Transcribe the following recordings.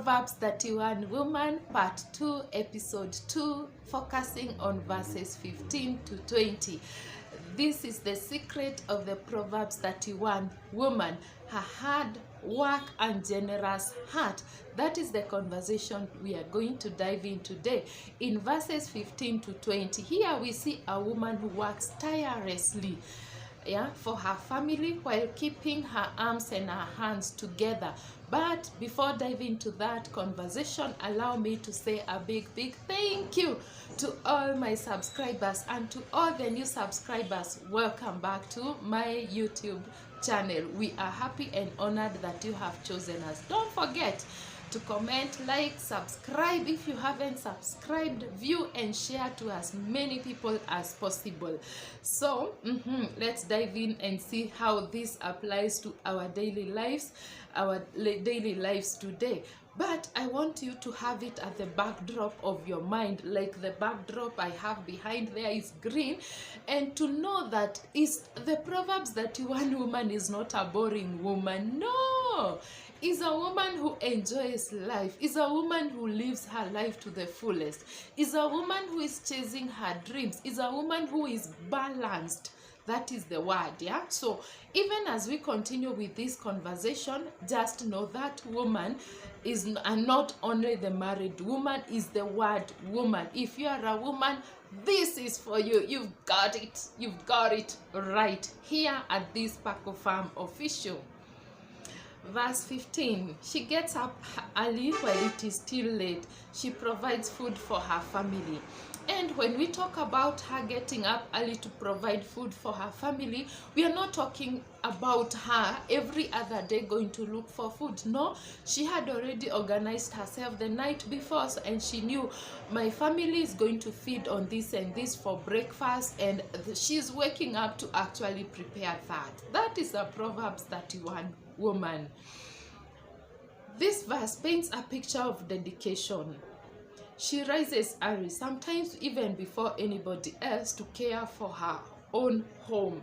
Proverbs 31 Woman Part 2, Episode 2, focusing on verses 15 to 20. This is the secret of the Proverbs 31 woman, her hard work and generous heart. That is the conversation we are going to dive in today. In verses 15 to 20, here we see a woman who works tirelessly for her family while keeping her arms and her hands together. But before diving into that conversation, allow me to say a big thank you to all my subscribers, and to all the new subscribers, welcome back to my YouTube channel. We are happy and honored that you have chosen us. Don't forget to comment, like, subscribe if you haven't subscribed, view and share to as many people as possible. So let's dive in and see how this applies to our daily lives today. But I want you to have it at the backdrop of your mind, like the backdrop I have behind there is green, and to know that the Proverbs 31 woman is not a boring woman. No, is a woman who enjoys life, is a woman who lives her life to the fullest, is a woman who is chasing her dreams, is a woman who is balanced. That is the word, yeah? So even as we continue with this conversation, just know that woman is not only the married woman, is the word woman. If you are a woman, this is for you. You've got it. You've got it right here at this Paco Farm Official. Verse 15, she gets up early while it is still late. She provides food for her family. And when we talk about her getting up early to provide food for her family, we are not talking about her every other day going to look for food. No, she had already organized herself the night before, and she knew my family is going to feed on this and this for breakfast, and she's waking up to actually prepare that. That is a Proverbs 31 woman. This verse paints a picture of dedication. She rises early, sometimes even before anybody else, to care for her own home.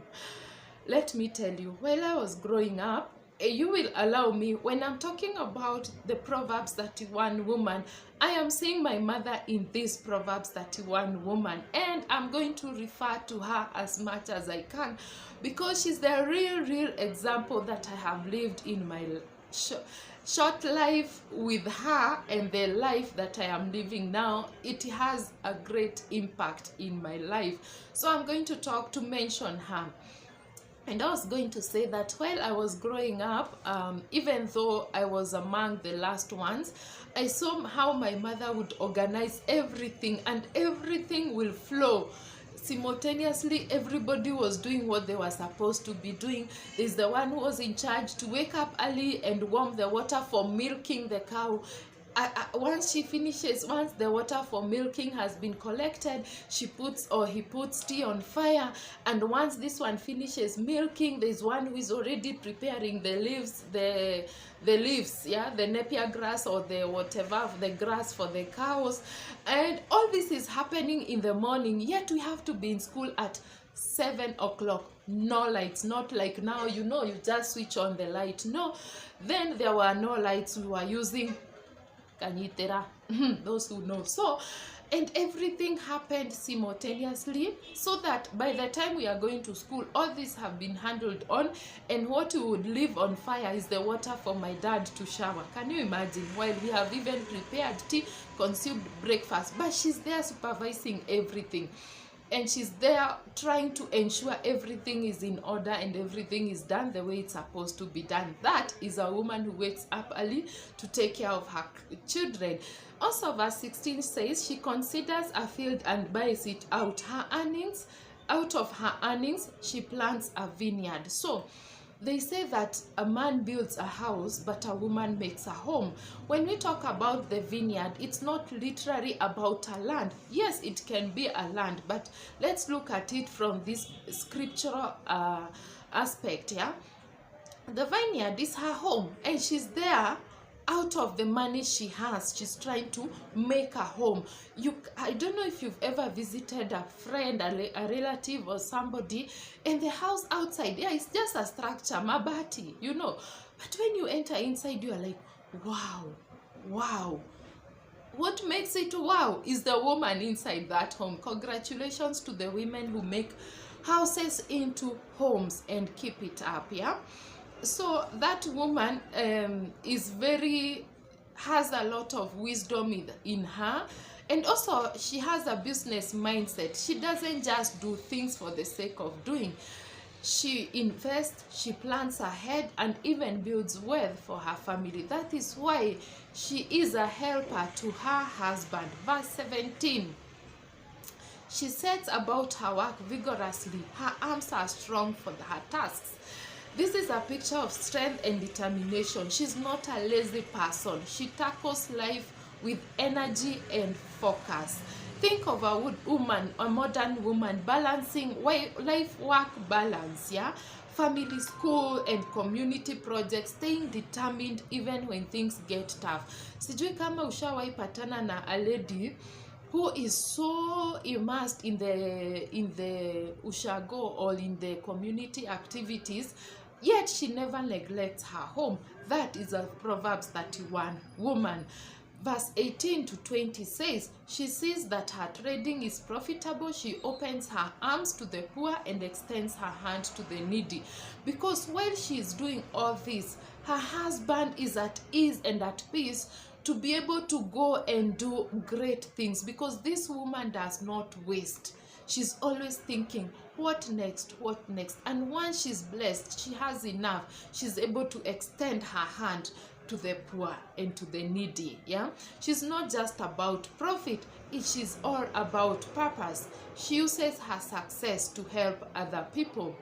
Let me tell you, while I was growing up, you will allow me, when I'm talking about the Proverbs 31 woman, I am seeing my mother in this Proverbs 31 woman, and I'm going to refer to her as much as I can, because she's the real example that I have lived in my short life with her, and the life that I am living now. It has a great impact in my life. So I'm going to mention her. And I was going to say that while I was growing up, even though I was among the last ones, I saw how my mother would organize everything, and everything will flow simultaneously. Everybody was doing what they were supposed to be doing. There's the one who was in charge to wake up early and warm the water for milking the cow. Once the water for milking has been collected, he puts tea on fire, and once this one finishes milking, there's one who is already preparing the leaves, the napier grass or the grass for the cows. And all this is happening in the morning, yet we have to be in school at 7 o'clock. No lights, not like now, you just switch on the light. No, then there were no lights. We were using those who know. So, and everything happened simultaneously, so that by the time we are going to school, all this have been handled on, and what we would leave on fire is the water for my dad to shower. Can you imagine? While we have even prepared tea, consumed breakfast, but she's there supervising everything. And she's there trying to ensure everything is in order and everything is done the way it's supposed to be done. That is a woman who wakes up early to take care of her children. Also, verse 16 says, she considers a field and buys it out. Out of her earnings, she plants a vineyard. So, they say that a man builds a house, but a woman makes a home. When we talk about the vineyard, it's not literally about a land. Yes, it can be a land, but let's look at it from this scriptural aspect. Yeah, the vineyard is her home, and she's there. Out of the money she has, she's trying to make a home. I don't know if you've ever visited a friend, a relative or somebody, and the house outside, it's just a structure, mabati, But when you enter inside, you are like, wow, wow. What makes it wow is the woman inside that home. Congratulations to the women who make houses into homes and keep it up. Yeah, so that woman has a lot of wisdom in her, and also she has a business mindset. She doesn't just do things for the sake of doing. She invests, she plans ahead, and even builds wealth for her family. That is why she is a helper to her husband. Verse 17. She sets about her work vigorously. Her arms are strong for her tasks. This is a picture of strength and determination. She's not a lazy person. She tackles life with energy and focus. Think of a woman, a modern woman, balancing life-work balance, yeah? Family, school, and community projects, staying determined even when things get tough. Sijui kama ushawahi patana na a lady who is so immersed in the ushago or in the community activities, yet she never neglects her home. That is a Proverbs 31 woman. Verse 18 to 20 says, she sees that her trading is profitable. She opens her arms to the poor and extends her hand to the needy. Because while she is doing all this, her husband is at ease and at peace to be able to go and do great things, because this woman does not waste. She's always thinking, what next, what next? And once she's blessed, she has enough, she's able to extend her hand to the poor and to the needy. Yeah, she's not just about profit, she's all about purpose. She uses her success to help other people.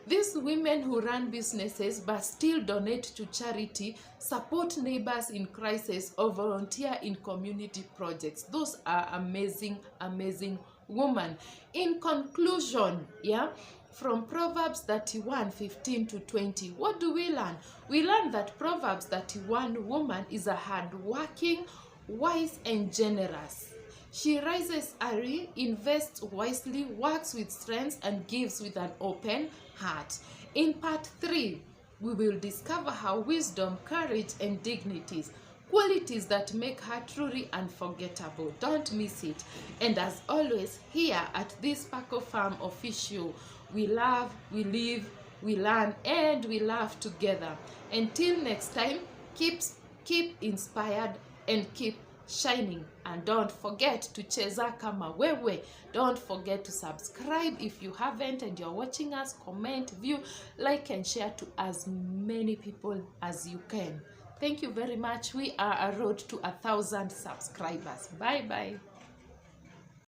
These women who run businesses but still donate to charity, support neighbors in crisis, or volunteer in community projects. Those are amazing, amazing women. In conclusion, yeah, from Proverbs 31, 15 to 20, what do we learn? We learn that Proverbs 31 woman is a hardworking, wise, and generous. She rises early, invests wisely, works with strength, and gives with an open heart. In part 3, we will discover her wisdom, courage, and dignities, qualities that make her truly unforgettable. Don't miss it. And as always, here at this Sparkle Farm Official, we love, we live, we learn, and we laugh together. Until next time, keep inspired and keep shining, and don't forget to cheza kama wewe. Don't forget to subscribe if you haven't, and you're watching us. Comment, view, like, and share to as many people as you can. Thank you very much. We are a road to 1,000 subscribers. Bye bye.